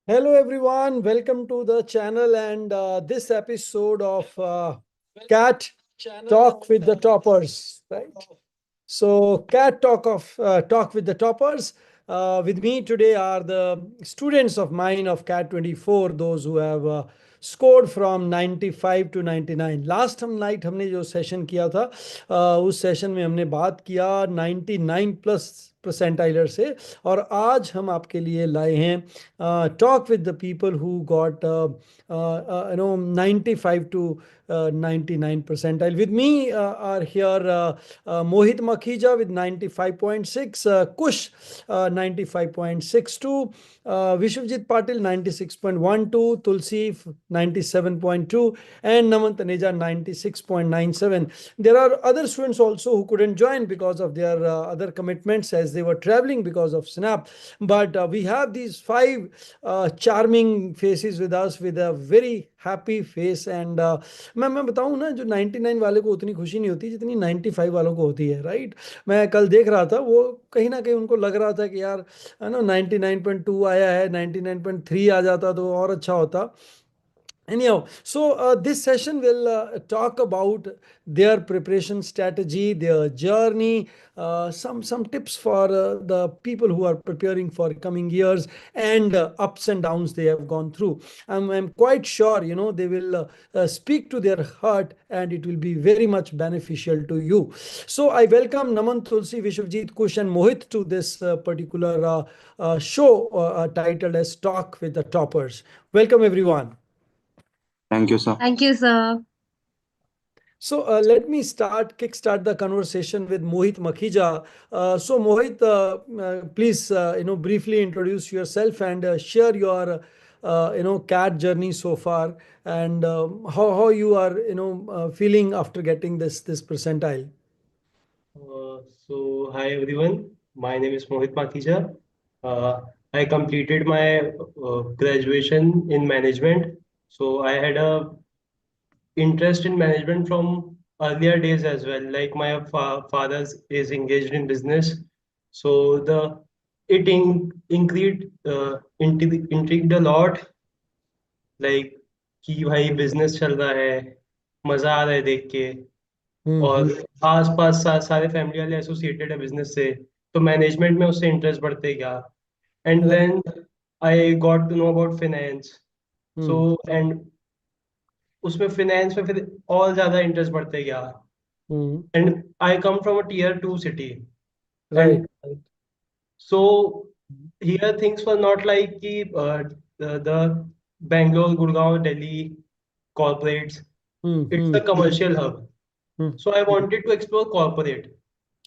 Hello everyone, welcome to the channel and this episode of Cat Talk with the Toppers, right? So, Cat Talk with the Toppers. With me today are the students of mine of Cat 24, those who have scored from 95 to 99. Last night हमने जो session किया था उस session में हमने बात किया 99 plus परसेंटाइलर से और आज हम आपके लिए लाए हैं talk with the people who got 95 to 99 percentile. With me are here Mohit Makhija with 95.6, Kush 95.62, Vishwajeet Patil 96.12, Tulsi 97.2, and Naman Taneja 96.97. There are other students also who couldn't join because of their other commitments as they were traveling because of Snap. But we have these five charming faces with us with a very happy face. And मैं बताऊं ना, जो 99 वाले को उतनी खुशी नहीं होती जितनी 95 वालों को होती है, राइट? मैं कल देख रहा था, वो कहीं ना कहीं उनको लग रहा था कि यार है ना 99.2 आया है, 99.3 आ जाता तो और अच्छा होता. Anyhow, so this session will talk about their preparation strategy, their journey, some tips for the people who are preparing for coming years, and ups and downs they have gone through. I'm quite sure they will speak to their heart, and it will be very much beneficial to you. So I welcome Naman, Tulsi, Vishwajit, Kush, and Mohit to this particular show titled as Talk with the Toppers. Welcome, everyone. Thank you, sir. Thank you, sir. So let me kickstart the conversation with Mohit Makhija. So Mohit, please, briefly introduce yourself and share your, CAT journey so far and how you are, feeling after getting this percentile. Hi everyone. My name is Mohit Makhija. Uh, I completed my graduation in management. So I had a interest in management from earlier days as well. Like my father is engaged in business, so intrigued a lot. Like कि भाई business चल रहा है, मजा आ रहा है देख के. और आसपास सारे फैमिली वाले एसोसिएटेड है बिजनेस से, तो मैनेजमेंट में उससे इंटरेस्ट बढ़ते गया. And then I got to know about finance. So and उसमें फाइनेंस में फिर और ज्यादा इंटरेस्ट बढ़ते गया. And I come from a tier 2 city. Right. And so here things were not like कि the Bangalore, Gurgaon, Delhi corporates. It's a commercial hub. So I wanted to explore corporate.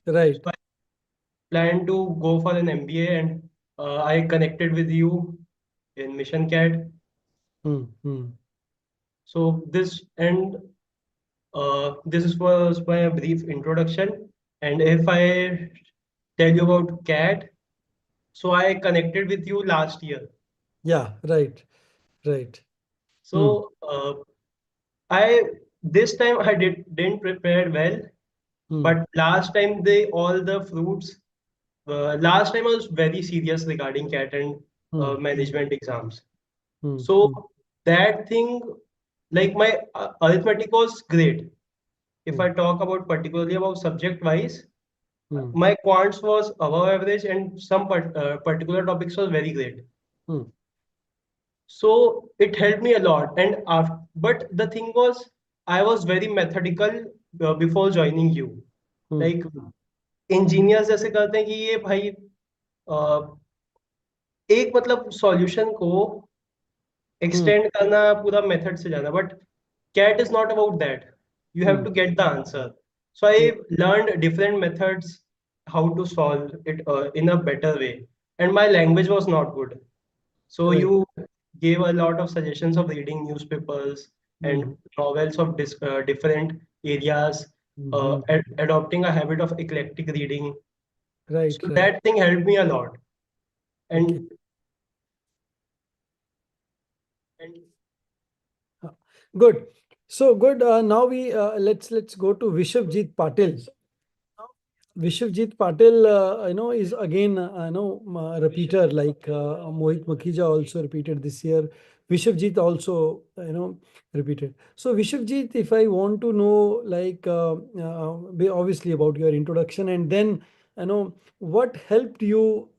Right. So I planned to go for an MBA, and I connected with you in Mission CAD. So this was my brief introduction. And if I tell you about CAD, so I connected with you last year. Yeah, right. Right. So I this time I didn't prepare well, but last time all the fruits. Last time I was very serious regarding CAT and management exams. So that thing, like my arithmetic was great. If I talk about particularly about subject wise, my quants was above average, and some particular topics was very great. So it helped me a lot. And after, but the thing was, I was very methodical before joining you. Like engineers जैसे करते हैं कि ये भाई एक मतलब solution को extend करना पूरा मेथड से जाना. But CAT is not about that. You have to get the answer. So I learned different methods how to solve it in a better way. And my language was not good. So Right. you gave a lot of suggestions of reading newspapers and novels of different areas, adopting a habit of eclectic reading. Right. So Right. that thing helped me a lot. And Okay. Good. So good. Now we let's go to Vishwajit Patil. Vishwajeet Patil, is again, repeater like Mohit Makhija also repeated this year. Vishwajeet also, repeated. So Vishwajeet, if I want to know, like, obviously about your introduction, and then, what helped you,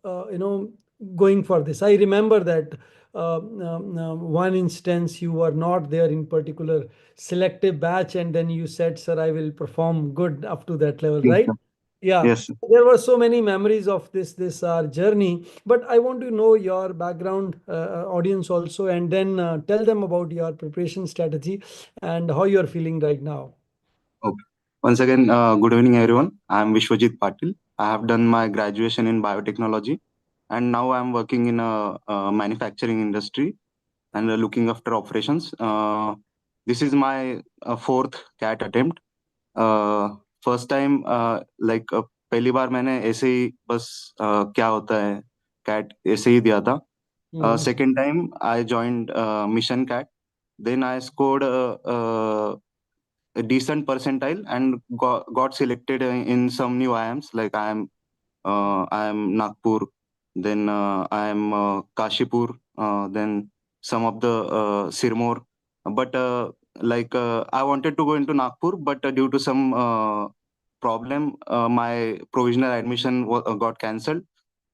going for this. I remember that one instance you were not there in particular selective batch, and then you said, "Sir, I will perform good up to that level," Yes, right? sir. Yeah, Yes, sir. there were so many memories of this our journey, but I want to know your background, audience also, and then tell them about your preparation strategy and how you are feeling right now. Okay. Once again, good evening, everyone. I am Vishwajeet Patil. I have done my graduation in biotechnology, and now I am working in a manufacturing industry and looking after operations. This is my fourth CAT attempt. First time like पहली बार मैंने ऐसे ही बस क्या होता है cat ऐसे ही दिया था. Second time I joined mission CAT. Then I scored a decent percentile and got selected in some new IIMs like I am Nagpur, then I am Kashipur, then some of the Sirmor. But I wanted to go into Nagpur, but due to some problem, my provisional admission got cancelled.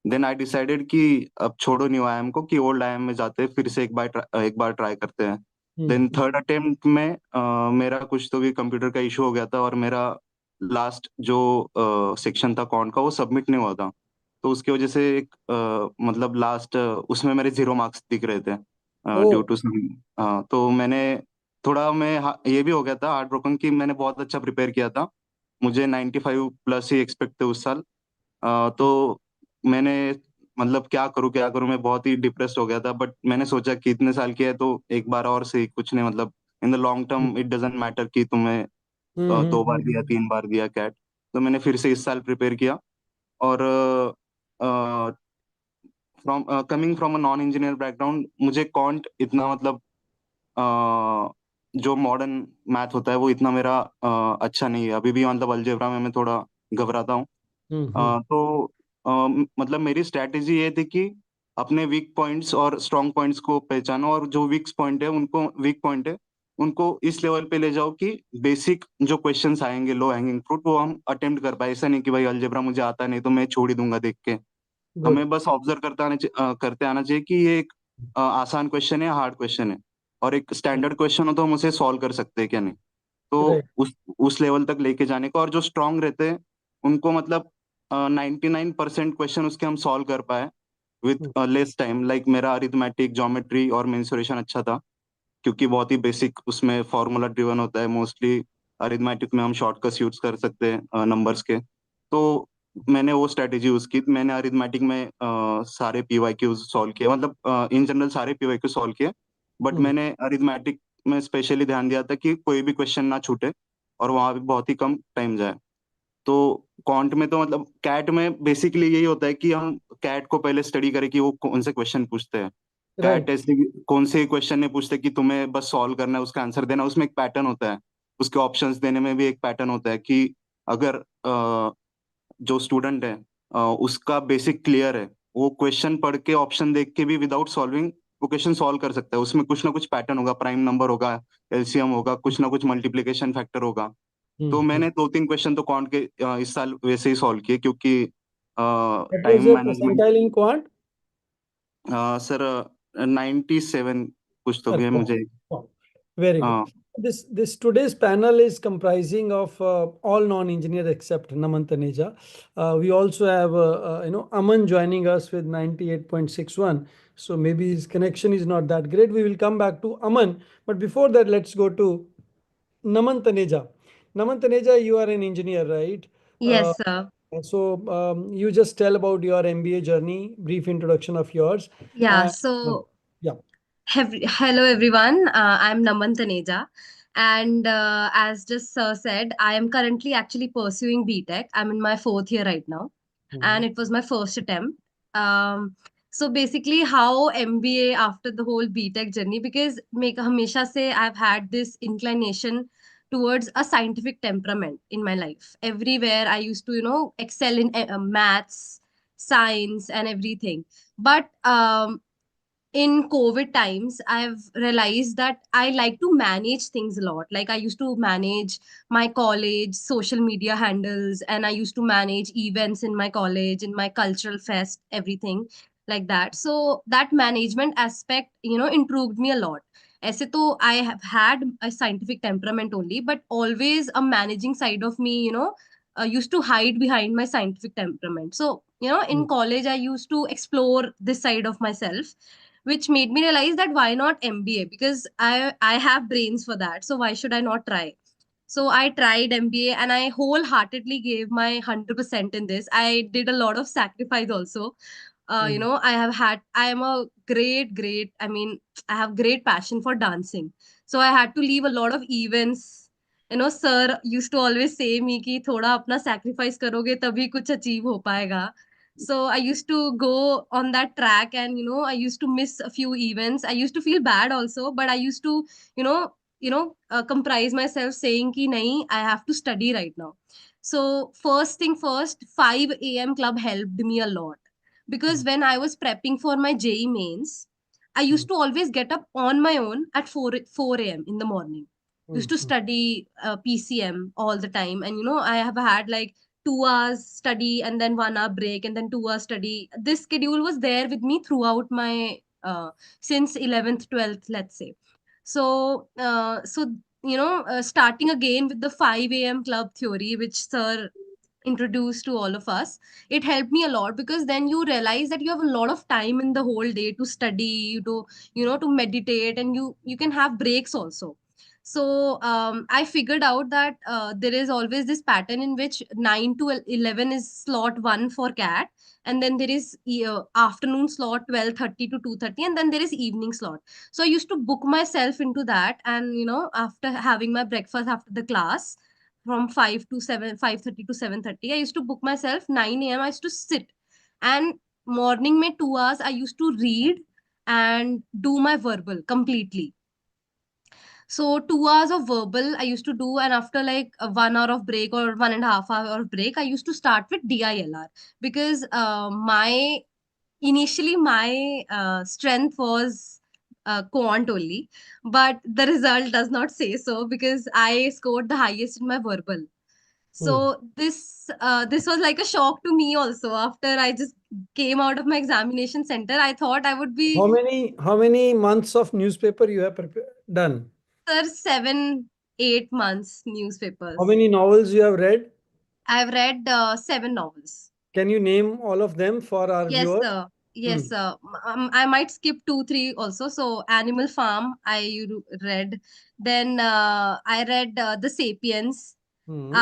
Then I decided कि अब छोड़ो new IM को कि old IM में जाते हैं फिर से एक बार ट्राई करते हैं. देन थर्ड अटेम्प्ट में मेरा कुछ तो भी कंप्यूटर का इशू हो गया था और मेरा लास्ट जो सेक्शन था कॉन्ट का वो सबमिट नहीं हुआ था. तो उसकी वजह से एक मतलब लास्ट उसमें मेरे 0 मार्क्स दिख रहे थे ड्यू टू सम. तो मैंने थोड़ा ये भी हो गया था हार्ट ब्रोकन कि मैंने बहुत अच्छा प्रिपेयर किया था. मुझे 95 प्लस ही एक्सपेक्ट थे उस साल. तो मैंने मतलब क्या करूं मैं बहुत ही डिप्रेस हो गया था. बट मैंने सोचा कि इतने साल किया है तो एक बार और से कुछ नहीं मतलब in the long term it doesn't matter कि तुम्हें 2 बार दिया 3 बार दिया कैट. तो मैंने फिर से इस साल प्रिपेयर किया. और from coming from a non engineer background मुझे कॉन्ट इतना मतलब जो मॉडर्न मैथ होता है वो इतना मेरा अच्छा नहीं है अभी भी. मतलब अलजेब्रा में मैं थोड़ा घबराता हूँ. तो मतलब मेरी स्ट्रैटेजी ये थी कि अपने वीक पॉइंट्स और स्ट्रॉन्ग पॉइंट्स को पहचानो और जो वीक पॉइंट है उनको इस लेवल पे ले जाओ कि बेसिक जो क्वेश्चंस आएंगे लो हैंगिंग फ्रूट वो हम अटेम्प्ट कर पाए. ऐसा नहीं कि भाई अलजेब्रा मुझे आता नहीं तो मैं छोड़ ही दूंगा देख के. गुड. हमें बस ऑब्जर्व करते आना चाहिए कि ये एक आसान क्वेश्चन है हार्ड क्वेश्चन है और एक स्टैंडर्ड क्वेश्चन हो तो हम उसे सॉल्व कर सकते हैं क्या नहीं. तो राइट. उस लेवल तक लेके जाने का और जो स्ट्रांग रहते हैं उनको मतलब 99% क्वेश्चन उसके हम सॉल्व कर पाए विथ लेस टाइम. लाइक मेरा अरिथमेटिक ज्योमेट्री और मेंसुरेशन अच्छा था क्योंकि बहुत ही बेसिक उसमें फॉर्मूला ड्रिवन होता है मोस्टली. अरिथमेटिक में हम शॉर्टकट्स यूज कर सकते हैं नंबर्स के. तो मैंने वो स्ट्रेटेजी यूज की. मैंने अरिथमेटिक में सारे पीवाईक्यूज सॉल्व किए मतलब इन जनरल सारे पीवाईक्यू सॉल्व किए. बट मैंने अरिथमेटिक में स्पेशली ध्यान दिया था कि कोई भी क्वेश्चन ना छूटे और वहां भी बहुत ही कम टाइम जाए. तो क्वांट में तो मतलब कैट में बेसिकली यही होता है कि हम कैट को पहले स्टडी करें कि वो कौन से क्वेश्चन पूछते हैं. CAT right. ऐसे कौन से क्वेश्चन नहीं पूछते कि तुम्हें बस सॉल्व करना है उसका आंसर देना. उसमें एक पैटर्न होता है. उसके ऑप्शंस देने में भी एक पैटर्न होता है कि अगर जो स्टूडेंट है उसका बेसिक क्लियर है वो क्वेश्चन पढ़ के ऑप्शन देख के भी विदाउट सॉल्विंग वो क्वेश्चन सॉल्व कर सकता है. उसमें कुछ ना कुछ पैटर्न होगा. प्राइम नंबर होगा एलसीएम होगा कुछ ना कुछ मल्टीप्लिकेशन फैक्टर होगा. तो मैंने 2-3 क्वेश्चन तो कॉन्ट के इस साल वैसे ही सॉल्व किए क्योंकि What was time your management. percentile in quant? Sir 97 कुछ तो भी है Wow. मुझे. Wow. Very good. uh, This today's panel is comprising of all non-engineer except Naman Taneja. We also have Aman joining us with 98.61. So maybe his connection is not that great. We will come back to Aman, but before that, let's go to Naman Taneja. Naman Taneja, you are an engineer, right? Yes, sir. So you just tell about your MBA journey, brief introduction of yours. Yeah, Uh, so yeah. hello everyone. I'm Naman Taneja, and as just sir said, I am currently actually pursuing BTech. I'm in my fourth year right now, and it was my first attempt. So basically, how MBA after the whole BTech journey, because make hamesha se I've had this inclination towards a scientific temperament in my life. Everywhere I used to, excel in maths, science, and everything. But in COVID times, I've realized that I like to manage things a lot. Like I used to manage my college social media handles, and I used to manage events in my college, in my cultural fest, everything like that. So that management aspect, improved me a lot. ऐसे तो I have had a scientific temperament only, but always a managing side of me, used to hide behind my scientific temperament. So, in college, I used to explore this side of myself, which made me realize that why not MBA? Because I have brains for that. So why should I not try? So I tried MBA and I wholeheartedly gave my 100% in this. I did a lot of sacrifice also. I am a great, I mean, I have great passion for dancing. So I had to leave a lot of events. Sir used to always say me कि थोड़ा अपना sacrifice करोगे तभी कुछ achieve हो पाएगा. So I used to go on that track, and I used to miss a few events. I used to feel bad also, but I used to, comprise myself saying ki nahi, I have to study right now. So first thing first, 5 a.m. club helped me a lot, because when I was prepping for my JEE mains, I used to always get up on my own at 4 a.m. in the morning. Used to study PCM all the time, and I have had like 2 hours study and then 1 hour break and then 2 hours study. This schedule was there with me throughout my since 11th 12th, let's say. So starting again with the 5 a.m. club theory, which sir introduced to all of us, it helped me a lot, because then you realize that you have a lot of time in the whole day to study, to meditate, and you can have breaks also. So I figured out that there is always this pattern in which 9 to 11 is slot 1 for cat, and then there is afternoon slot 12:30 to 2:30, and then there is evening slot. So I used to book myself into that, and after having my breakfast after the class, from 5 to 7, 5:30 to 7:30, I used to book myself. 9 a.m. I used to sit, and morning mein 2 hours I used to read and do my verbal completely. So 2 hours of verbal I used to do, and after like 1 hour of break or 1.5 hour of break, I used to start with DILR, because my initially my strength was quant only, but the result does not say so, because I scored the highest in my verbal. So this was like a shock to me also. After I just came out of my examination center, I thought I would How be, many months of newspaper you have done? sir, 7 8 months How newspapers. many novels you have read? I've read 7 novels. Can you name all of them for our Yes, viewers? sir. Yes, sir. I might skip 2 3 also. So Animal Farm read. Then I read The Sapiens. Hmm.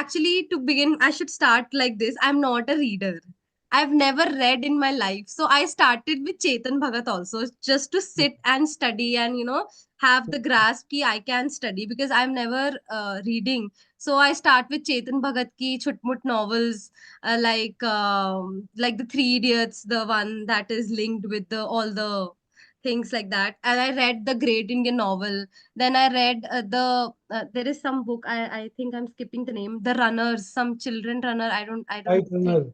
Actually, to begin, I should start like this. I'm not a reader. I've never read in my life. So I started with Chetan Bhagat also, just to sit and study and, have the grasp ki I can study, because I'm never reading. So I start with Chetan Bhagat ki chutmut novels, like the Three Idiots, the one that is linked with the all the things like that. And I read the Great Indian Novel. Then I read there is some book, I think I'm skipping the name. The Runners, some children runner. I don't Night think. Runner.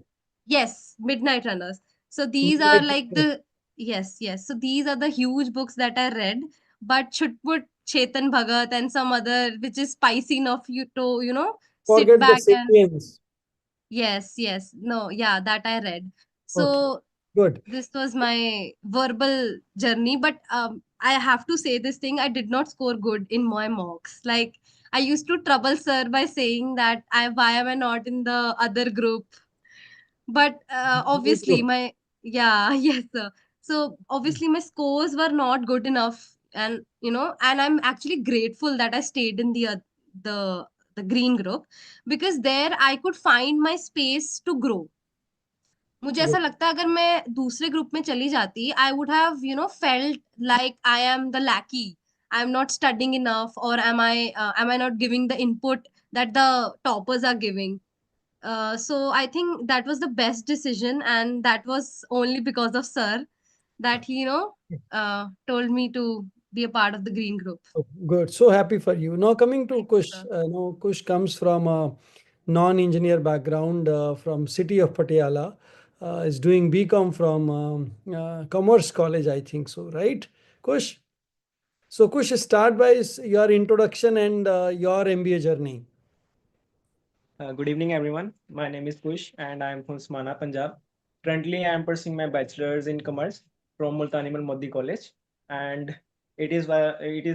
Yes, Midnight Runners. So these are Midnight like Runner. yes. So these are the huge books that I read. But should put Chetan Bhagat and some other which is spicy enough you to, sit Forget the back and Sapiens. yes. No, yeah, that I read. Okay, So good. this was my verbal journey, but I have to say this thing, I did not score good in my mocks. Like I used to trouble sir by saying that why am I not in the other group, but Me obviously too. my yeah yes sir. So obviously my scores were not good enough, and and I'm actually grateful that I stayed in the the green group, because there I could find my space to grow. मुझे ऐसा Good. लगता है अगर मैं दूसरे group में चली जाती, I would have felt like I am the lackey, I am not studying enough, or am I not giving the input that the toppers are giving. So I think that was the best decision, and that was only because of sir that he told me to be a part of the green group. Oh, good. So happy for you. Now coming to Thank you, Kush. sir. No, Kush comes from a non-engineer background from city of Patiala. Is doing BCom from Commerce College, I think so, right? Kush. So Kush, start by your introduction and your MBA journey. Good evening, everyone. My name is Kush, and I am from Smana, Punjab. Currently, I am pursuing my bachelor's in commerce from Multani Modi College, and it is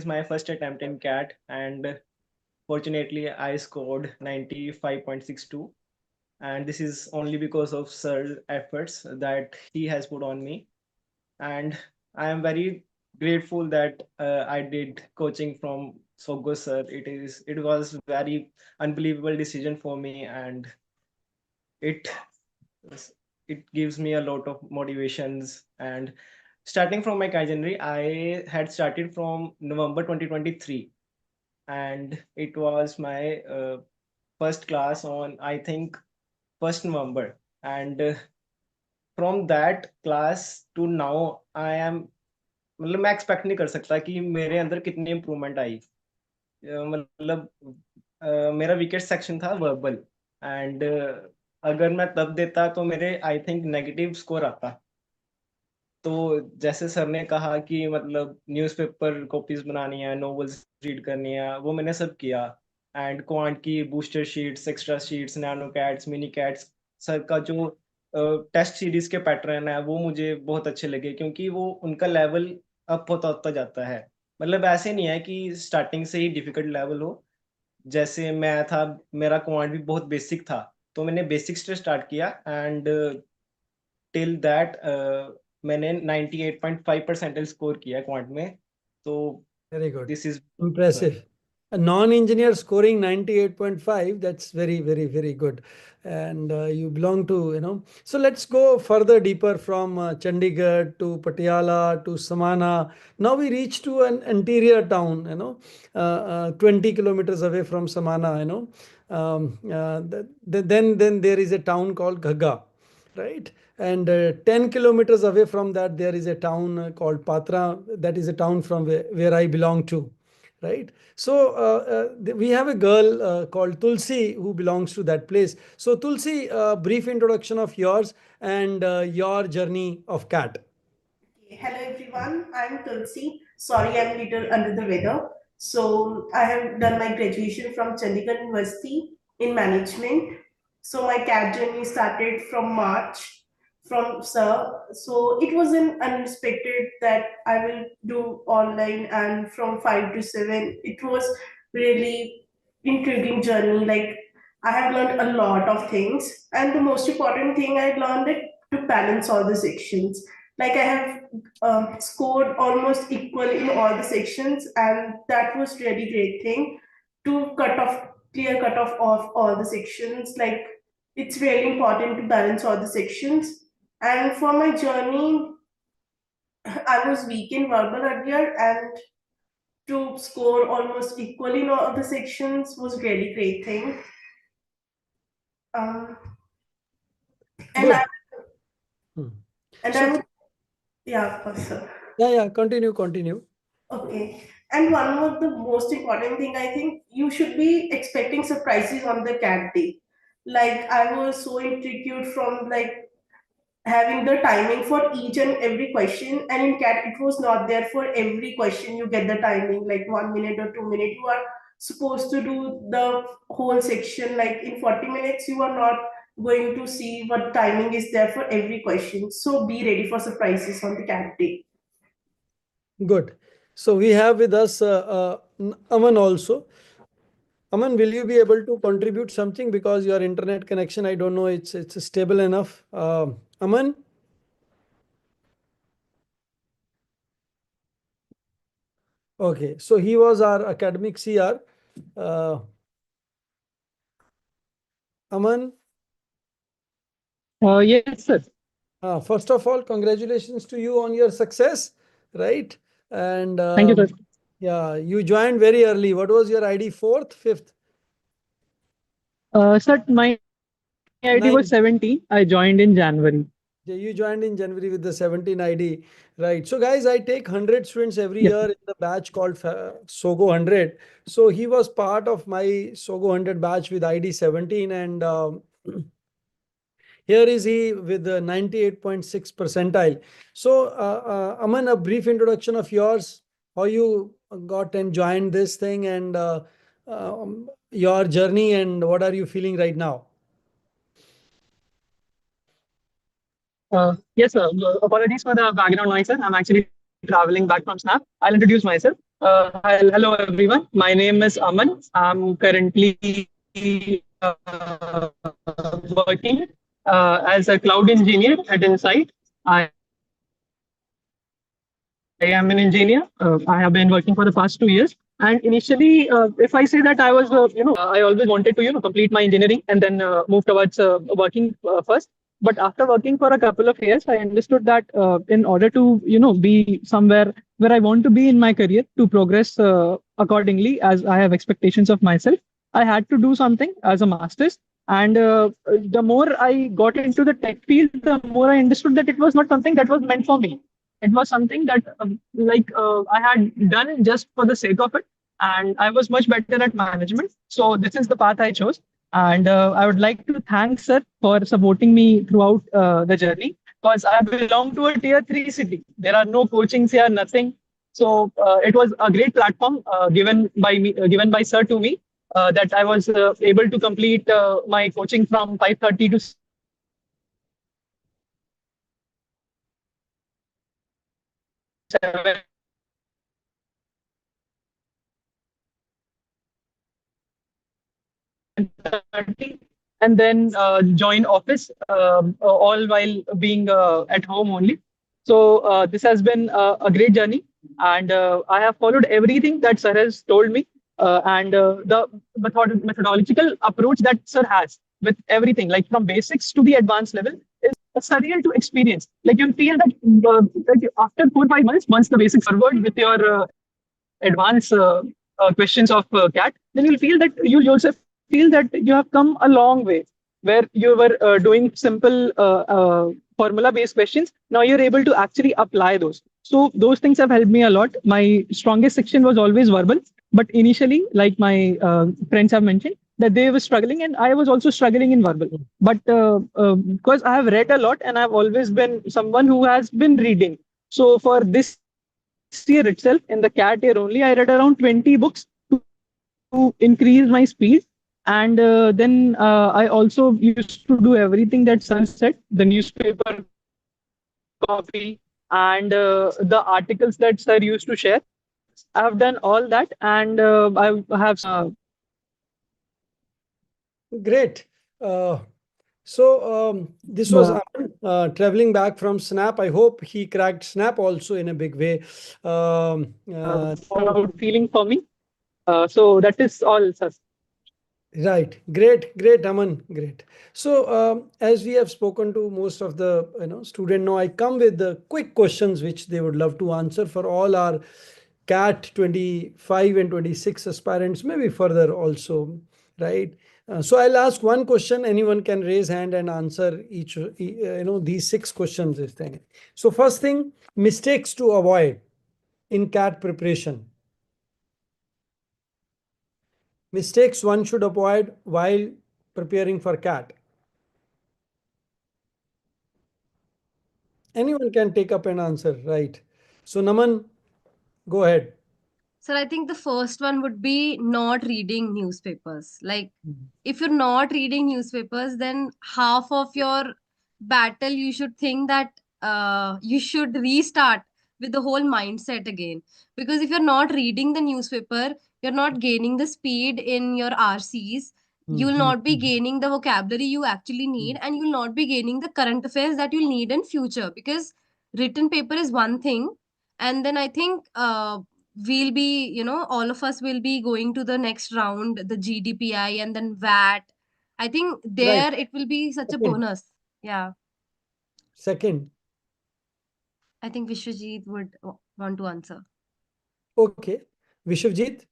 my first attempt in CAT, and fortunately, I scored 95.62, and this is only because of Sir's efforts that he has put on me, and I am very grateful that I did coaching from SoGo Sir. It was very unbelievable decision for me, and it it gives me a lot of motivations. And starting from my Kai journey, I had started from November 2023, and it was my first class on, I think, 1st November, and from that class to now I am, मतलब मैं expect नहीं कर सकता कि मेरे अंदर कितनी improvement आई। मतलब मेरा वीकेस्ट सेक्शन था वर्बल, एंड अगर मैं तब देता तो मेरे आई थिंक नेगेटिव स्कोर आता। तो जैसे सर ने कहा कि मतलब न्यूज़पेपर कॉपीज बनानी है, नॉवेल्स रीड करनी है, वो मैंने सब किया। एंड क्वांट की booster sheets, extra sheets, nano cats, mini cats, sir का जो टेस्ट सीरीज के पैटर्न है वो मुझे बहुत अच्छे लगे, क्योंकि वो उनका लेवल अप होता जाता है। मतलब ऐसे नहीं है कि स्टार्टिंग से ही डिफिकल्ट लेवल हो। जैसे मैं था, मेरा क्वांट भी बहुत बेसिक था, तो मैंने बेसिक से स्टार्ट किया, एंड टिल दैट मैंने 98.5 परसेंटाइल स्कोर किया क्वांट में। तो Very good. This is Impressive. A non-engineer scoring 98.5, that's very, very, very good. And you belong to, So let's go further deeper from Chandigarh to Patiala to Samana. Now we reach to an interior town, 20 kilometers away from Samana, then there is a town called Ghagga, right? And 10 kilometers away from that, there is a town called Patra. That is a town from where I belong to, right? So we have a girl called Tulsi who belongs to that place. So Tulsi, brief introduction of yours and your journey of CAT. Hello everyone, I'm Tulsi. Sorry, I'm a little under the weather. So I have done my graduation from Chandigarh University in management. So my CAT journey started from March from Sir. So it was an unexpected that I will do online, and from 5 to 7. It was really intriguing journey. Like I have learned a lot of things, and the most important thing I learned it to balance all the sections. Like I have scored almost equal in all the sections, and that was really great thing to clear cut off of all the sections. Like it's really important to balance all the sections. And for my journey, I was weak in verbal earlier, and to score almost equally in all the sections was really great thing. Um, and Good. I, Hmm. and So- I would, yeah, of course, sir. Yeah, continue. Okay. And one of the most important thing, I think you should be expecting surprises on the CAT day. Like I was so intrigued from like having the timing for each and every question, and in CAT it was not there for every question. You get the timing like 1 minute or 2 minutes. You are supposed to do the whole section like in 40 minutes. You are not going to see what timing is there for every question. So be ready for surprises on the CAT day. Good. So we have with us Aman also. Aman, will you be able to contribute something, because your internet connection, I don't know, it's stable enough. Aman? Okay, so he was our academic CR. Aman, Yes, sir. first of all, congratulations to you on your success, right? And Thank you, sir. yeah, you joined very early. What was your ID? Fourth, fifth? Sir, my ID was Ninth. 17. I joined in January. Yeah, you joined in January with the 17 ID, right? So, guys, I take 100 students every Yes. year in the batch called SoGo 100. So, he was part of my SoGo 100 batch with ID 17, and here is he with the 98.6 percentile. So, Aman, a brief introduction of yours, how you got and joined this thing, and your journey, and what are you feeling right now? Yes, sir. Apologies for the background noise, sir. I'm actually traveling back from Snap. I'll introduce myself. Hello, everyone. My name is Aman. I'm currently working as a cloud engineer at Insight. I am an engineer. I have been working for the past 2 years. And initially, if I say that I was, I always wanted to, complete my engineering and then move towards working first. But after working for a couple of years, I understood that in order to, be somewhere where I want to be in my career to progress accordingly, as I have expectations of myself, I had to do something as a master's. And the more I got into the tech field, the more I understood that it was not something that was meant for me. It was something that I had done just for the sake of it, and I was much better at management. So this is the path I chose, and I would like to thank sir for supporting me throughout the journey, because I belong to a tier 3 city. There are no coachings here, nothing. So it was a great platform given by sir to me, that I was able to complete my coaching from 5:30 to 7:30, and then join office, all while being at home only. So this has been a great journey, and I have followed everything that sir has told me, and the methodological approach that sir has with everything, like from basics to the advanced level, is surreal to experience. Like you feel that, after 4 or 5 months, once the basics forward with your advanced questions of CAT, then you'll yourself feel that you have come a long way. Where you were doing simple formula-based questions, now you're able to actually apply those. So those things have helped me a lot. My strongest section was always verbal, but initially, like my friends have mentioned, that they were struggling, and I was also struggling in verbal. But because I have read a lot, and I've always been someone who has been reading. So for this year itself, in the CAT year only, I read around 20 books to increase my speed. And then I also used to do everything that sir said, the newspaper copy, and the articles that sir used to share. I have done all that, and I have Great. So this was Aman, traveling back from Snap. I hope he cracked Snap also in a big way. proud feeling for me. So that is all, sir. Right. Great, Aman. Great. So, as we have spoken to most of the student now, I come with the quick questions which they would love to answer for all our CAT 25 and 26 aspirants, maybe further also, right? So I'll ask one question. Anyone can raise hand and answer each, these 6 questions. This thing. So first thing, mistakes to avoid in CAT preparation. Mistakes one should avoid while preparing for CAT. Anyone can take up an answer, right? So Naman, go ahead. So I think the first one would be not reading newspapers. Like, if you're not reading newspapers, then half of your battle you should think that you should restart with the whole mindset again. Because if you're not reading the newspaper, you're not gaining the speed in your RCs. You'll not be gaining the vocabulary you actually need, and you'll not be gaining the current affairs that you'll need in future. Because written paper is one thing, and then I think we'll be, all of us will be going to the next round, the GDPI and then VAT. I think Right. there it will be such a Second. bonus. Yeah. Second. I think Vishwajeet would want to answer. Okay. Vishwajeet?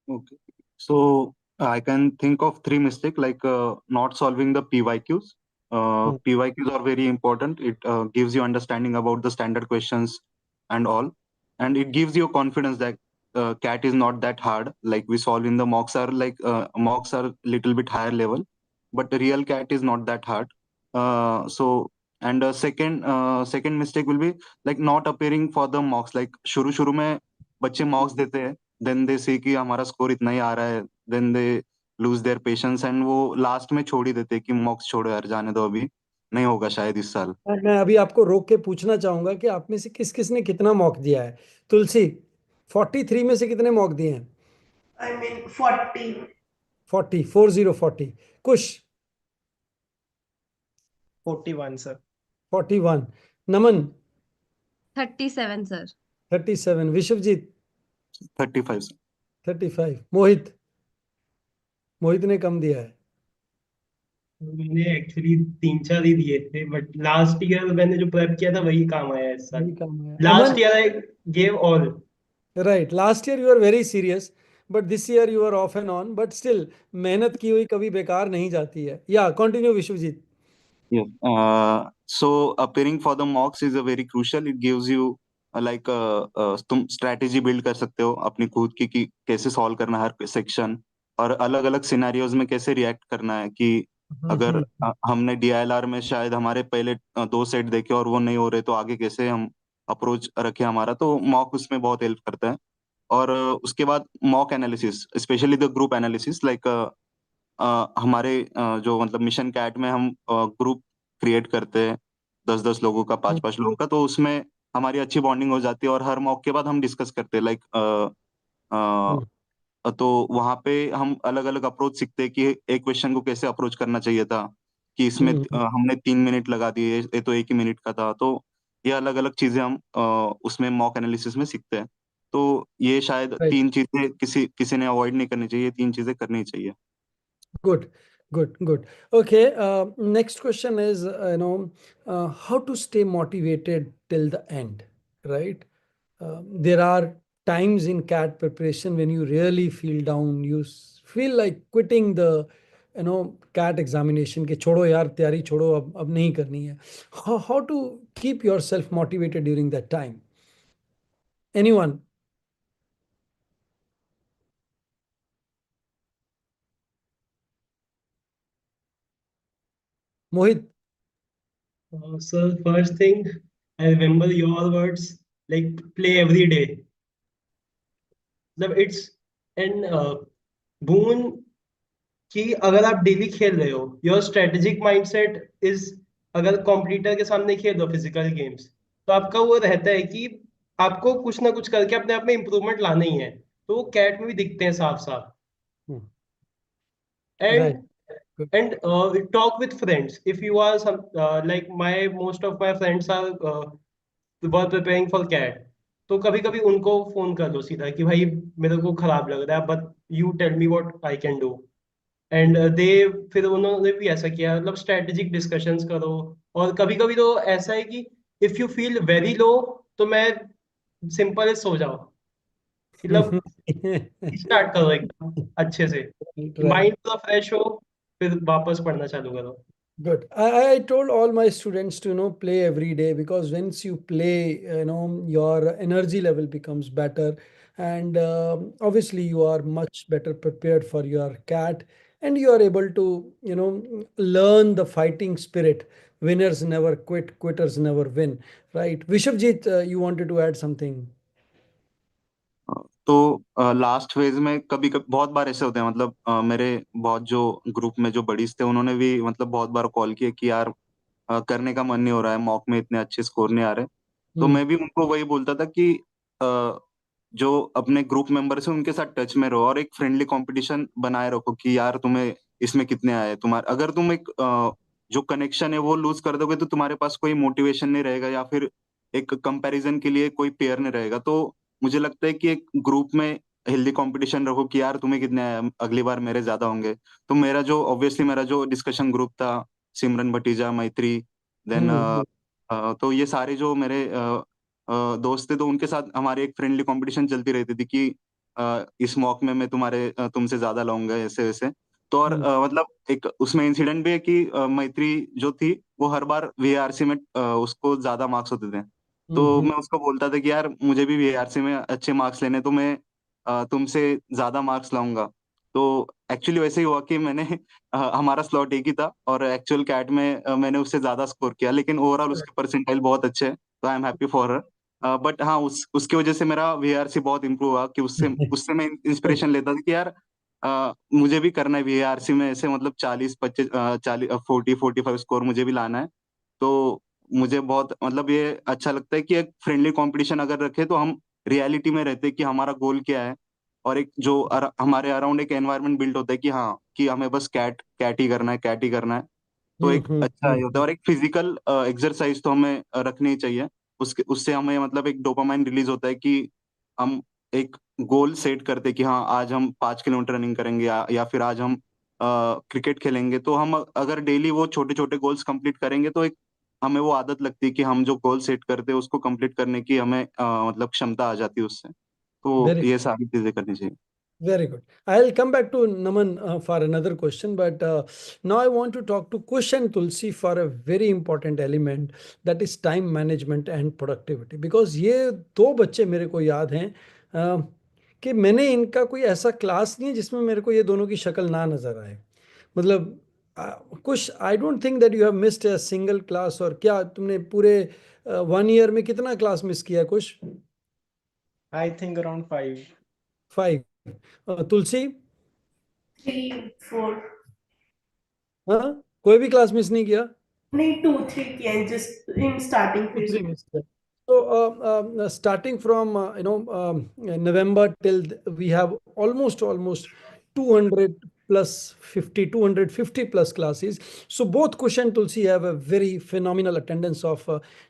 Okay. So I can think of three mistakes like not solving the PYQs, PYQs are very important. It gives you understanding about the standard questions and all, and it gives you confidence that CAT is not that hard. Like we solve in the mocks are like mocks are little bit higher level, but the real CAT is not that hard. So and second mistake will be like not appearing for the mocks. Like शुरू में बच्चे mocks देते हैं, then they see कि हमारा score इतना ही आ रहा है, then they lose their patience and वो लास्ट में छोड़ ही देते हैं कि मॉक्स छोड़ो यार, जाने दो, अभी नहीं होगा शायद इस साल। मैं अभी आपको रोक के पूछना चाहूंगा कि आप में से किस किस ने कितना मॉक दिया है। तुलसी, 43 में से कितने मॉक दिए हैं? I mean 40. 40 Kush 41, sir. 41, Naman 37, sir. 37, Vishwajeet 35। 35, मोहित ने कम दिया है। मैंने एक्चुअली 3-4 ही दिए थे, बट लास्ट ईयर मैंने जो प्रेप किया था वही काम आया इस साल। वही काम है। Last Aman, year I gave all. Right, last year you are very serious, but this year you are off and on, but still मेहनत की हुई कभी बेकार नहीं जाती है। या continue Vishwajit. Yes. So appearing for the mocks is a very crucial. It gives you like तुम strategy build कर सकते हो अपनी खुद की कि कैसे solve करना है हर सेक्शन, और अलग अलग सिनेरियोज में कैसे रिएक्ट करना है। कि अगर हमने DILR में शायद हमारे पहले 2 सेट देखे और वो नहीं हो रहे, तो आगे कैसे हम अप्रोच रखे हमारा, तो मॉक उसमें बहुत हेल्प करता है। और उसके बाद mock analysis, specially the group analysis, like हमारे जो मतलब मिशन कैट में हम ग्रुप क्रिएट करते हैं 10-10 लोगों का, 5-5 लोगों का, तो उसमें हमारी अच्छी बॉन्डिंग हो जाती है और हर मॉक के बाद हम डिस्कस करते हैं। लाइक तो वहां पे हम अलग अलग अप्रोच सीखते हैं कि एक क्वेश्चन को कैसे अप्रोच करना चाहिए था, कि इसमें हमने 3 मिनट लगा दिए, ये तो 1 ही मिनट का था। तो ये अलग अलग चीजें हम उसमें मॉक एनालिसिस में सीखते हैं। तो ये शायद Right. 3 चीजें किसी ने अवॉइड नहीं करनी चाहिए, 3 चीजें करनी चाहिए। Good, good. Okay, next question is, how to stay motivated till the end, right? There are times in CAT preparation when you really feel down, you feel like quitting the, CAT examination, के छोड़ो यार तैयारी छोड़ो, अब नहीं करनी है. How to keep yourself motivated during that time? Anyone? Mohit? So first thing, I remember your words, like play every day. मतलब इट्स एन boon कि अगर आप डेली खेल रहे हो, योर स्ट्रेटेजिक माइंडसेट इज, अगर कॉम्पिटिटर के सामने खेल रहे हो फिजिकल गेम्स, तो आपका वो रहता है कि आपको कुछ ना कुछ करके अपने आप में इंप्रूवमेंट लाना ही है। तो वो कैट में भी दिखते हैं साफ साफ। Right. And talk with friends if you are some like my most of my friends are were preparing for CAT, तो कभी कभी उनको फोन कर लो सीधा कि भाई मेरे को खराब लग रहा है, but you tell me what I can do. And they फिर उन्होंने भी ऐसा किया, मतलब स्ट्रेटेजिक डिस्कशंस करो। और कभी कभी तो ऐसा है कि if you feel very low, तो मैं सिंपल सो जाओ, मतलब स्टार्ट करो एकदम अच्छे से, Right. माइंड पूरा फ्रेश हो, फिर वापस पढ़ना चालू करो। Good. I told all my students to play every day, because once you play, your energy level becomes better, and obviously you are much better prepared for your CAT, and you are able to learn the fighting spirit. Winners never quit, quitters never win, right? Vishwajeet, you wanted to add something. तो last phase में कभी कभी बहुत बार ऐसे होते हैं, मतलब मेरे बहुत जो ग्रुप में जो बडीज थे उन्होंने भी मतलब बहुत बार कॉल किया कि यार करने का मन नहीं हो रहा है, मॉक में इतने अच्छे स्कोर नहीं आ रहे। तो मैं भी उनको वही बोलता था कि जो अपने ग्रुप मेंबर्स हैं उनके साथ टच में रहो और एक फ्रेंडली कंपटीशन बनाए रखो कि यार तुम्हें इसमें कितने आए। तुम्हारे अगर तुम एक जो कनेक्शन है वो लूज कर दोगे तो तुम्हारे पास कोई मोटिवेशन नहीं रहेगा, या फिर एक कंपैरिजन के लिए कोई पेयर नहीं रहेगा। तो मुझे लगता है कि एक ग्रुप में हेल्दी कंपटीशन रखो कि यार तुम्हें कितने आए, अगली बार मेरे ज्यादा होंगे। तो मेरा जो ऑब्वियसली मेरा जो डिस्कशन ग्रुप था, सिमरन भतीजा, मैत्री, देन तो ये सारे जो मेरे दोस्त थे, तो उनके साथ हमारी एक फ्रेंडली कंपटीशन चलती रहती थी कि इस मॉक में मैं तुमसे ज्यादा लाऊंगा, ऐसे वैसे। तो और मतलब एक उसमें इंसिडेंट भी है कि मैत्री जो थी वो हर बार वीआरसी में उसको ज्यादा मार्क्स होते थे। तो मैं उसको बोलता था कि यार मुझे भी वीआरसी में अच्छे मार्क्स लेने, तो मैं तुमसे ज्यादा मार्क्स लाऊंगा। तो एक्चुअली वैसे ही हुआ कि मैंने हमारा स्लॉट एक ही था और एक्चुअल कैट में मैंने उससे ज्यादा स्कोर किया, लेकिन ओवरऑल उसके परसेंटाइल बहुत अच्छे हैं, तो I am happy for her. But हाँ, उसकी वजह से मेरा वीआरसी बहुत इंप्रूव हुआ कि उससे उससे मैं इंस्पिरेशन लेता था कि यार मुझे भी करना है वीआरसी में ऐसे, मतलब 40 25 40 40 45 स्कोर मुझे भी लाना है। तो मुझे बहुत मतलब ये अच्छा लगता है कि एक फ्रेंडली कंपटीशन अगर रखे तो हम रियलिटी में रहते हैं कि हमारा गोल क्या है, और एक जो हमारे अराउंड एक एनवायरनमेंट बिल्ड होता है कि हाँ कि हमें बस कैट कैट ही करना है, कैट ही करना है। तो एक अच्छा ये होता है, और एक फिजिकल एक्सरसाइज तो हमें रखनी ही चाहिए। उसके उससे हमें मतलब एक डोपामाइन रिलीज होता है कि हम एक गोल सेट करते हैं कि हाँ आज हम 5 किलोमीटर रनिंग करेंगे, या फिर आज हम क्रिकेट खेलेंगे। तो हम अगर डेली वो छोटे छोटे गोल्स कंप्लीट करेंगे तो एक हमें वो आदत लगती है कि हम जो गोल सेट करते हैं उसको कंप्लीट करने की हमें मतलब क्षमता आ जाती है उससे। तो वेरी ये सारी चीजें करनी चाहिए। Very good. I'll come back to Naman for another question, but now I want to talk to Kush and Tulsi for a very important element, that is time management and productivity. Because ये दो बच्चे मेरे को याद हैं कि मैंने इनका कोई ऐसा क्लास नहीं है जिसमें मेरे को ये दोनों की शक्ल ना नजर आए। मतलब Kush, I don't think that you have missed a single class. और क्या तुमने पूरे 1 ईयर में कितना क्लास मिस किया कुश? I think around 5. 5। तुलसी? 3 4 हाँ, कोई भी क्लास मिस नहीं किया? नहीं 2 3 किया है just in starting Two, phase three minutes. Yeah. So, starting from November till we have almost 200 plus 50, 250 plus classes. So both Kush and Tulsi have a very phenomenal attendance of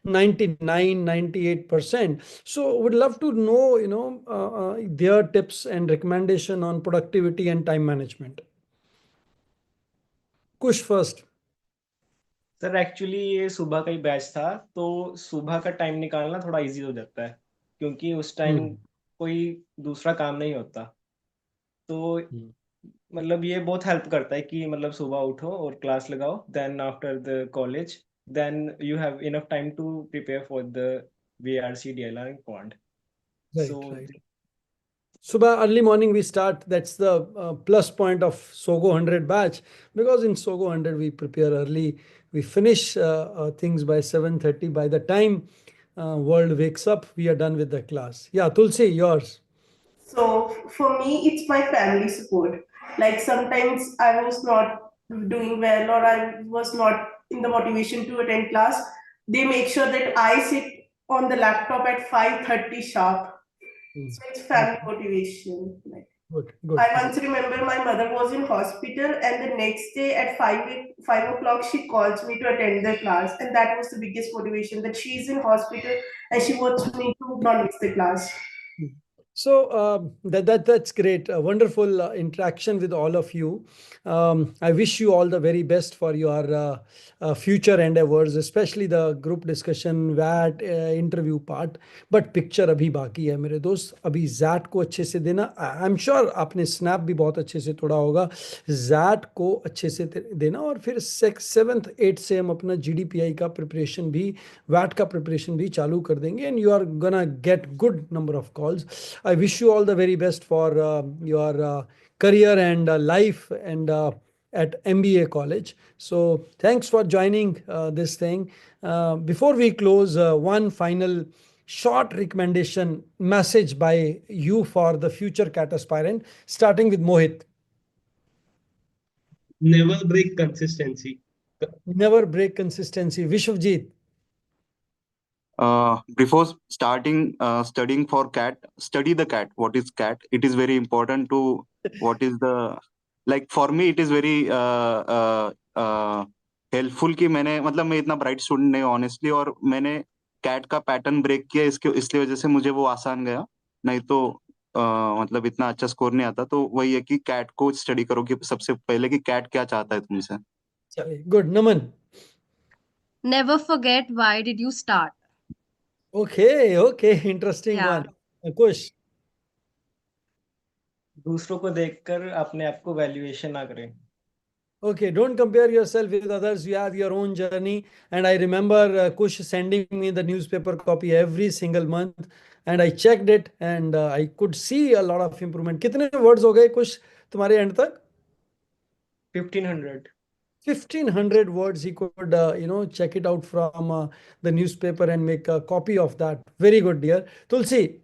99, 98%. So would love to know, their tips and recommendation on productivity and time management. Kush first. Sir actually ये सुबह का ही batch था, तो सुबह का time निकालना थोड़ा easy हो जाता है, क्योंकि उस टाइम कोई दूसरा काम नहीं होता। तो मतलब ये बहुत हेल्प करता है कि मतलब सुबह उठो और क्लास लगाओ, then after the college then you have enough time to prepare for the VRC DLR quant. Right, So right. Subah early morning we start. That's the plus point of SoGo 100 batch, because in SoGo 100 we prepare early. We finish things by 7:30. By the time world wakes up, we are done with the class. Yeah, Tulsi, yours. So for me, it's my family support. Like sometimes I was not doing well or I was not in the motivation to attend class. They make sure that I sit on the laptop at 5:30 sharp. So it's family motivation. Like, Good, I good. once remember my mother was in hospital and the next day at 5 o'clock she calls me to attend the class, and that was the biggest motivation, that she's in hospital and she wants me to not miss the class. So that's great. A wonderful interaction with all of you. I wish you all the very best for your future endeavors, especially the group discussion, VAT interview part. But picture अभी बाकी है मेरे दोस्त. अभी ZAT को अच्छे से देना. I'm sure आपने स्नैप भी बहुत अच्छे से तोड़ा होगा. ZAT को अच्छे से देना, और फिर 7th 8th से हम अपना GDPI का प्रिपरेशन भी, VAT का प्रिपरेशन भी चालू कर देंगे, and you are gonna get good number of calls. I wish you all the very best for your career and life and at MBA college. So thanks for joining this thing. Before we close, one final short recommendation message by you for the future CAT aspirant, starting with Mohit. Never break consistency. Never break consistency. Vishwajeet. Before starting studying for cat, study the cat. What is cat? It is very important to what is the, like for me it is very helpful कि मैंने मतलब मैं इतना bright student नहीं honestly, और मैंने cat का pattern break किया, इसके इसलिए वजह से मुझे वो आसान गया। नहीं तो मतलब इतना अच्छा स्कोर नहीं आता। तो वही है कि कैट को स्टडी करो कि सबसे पहले कि कैट क्या चाहता है तुमसे। Good. Naman. Never forget why did you start. Okay. Interesting Yeah. one. Kush. दूसरों को देखकर अपने आप को वैल्यूएशन ना करें। Okay, don't compare yourself with others. You have your own journey. And I remember Kush sending me the newspaper copy every single month. And I checked it and I could see a lot of improvement. कितने words हो गए कुश तुम्हारे end तक? 1500. 1500 words he could check it out from the newspaper and make a copy of that. Very good, dear. Tulsi.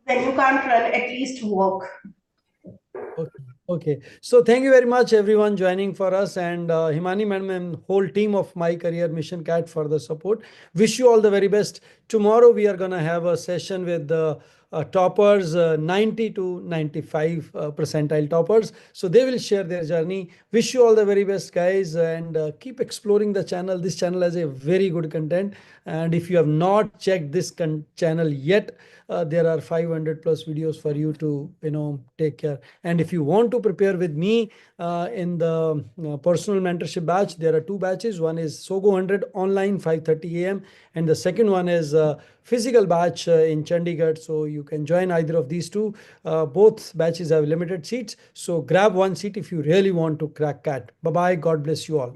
When you can't run, at least walk. Okay. Okay. So thank you very much, everyone, joining for us, and Himani madam and whole team of My Career Mission Cat for the support. Wish you all the very best. Tomorrow we are gonna have a session with the toppers, 90 to 95 percentile toppers. So they will share their journey. Wish you all the very best, guys, and keep exploring the channel. This channel has a very good content, and if you have not checked this channel yet, there are 500 plus videos for you to take care. And if you want to prepare with me in the personal mentorship batch, there are two batches. One is SoGo 100 online 5:30 a.m. and the second one is physical batch in Chandigarh. So you can join either of these two. Both batches have limited seats. So grab one seat if you really want to crack CAT. Bye bye. God bless you all.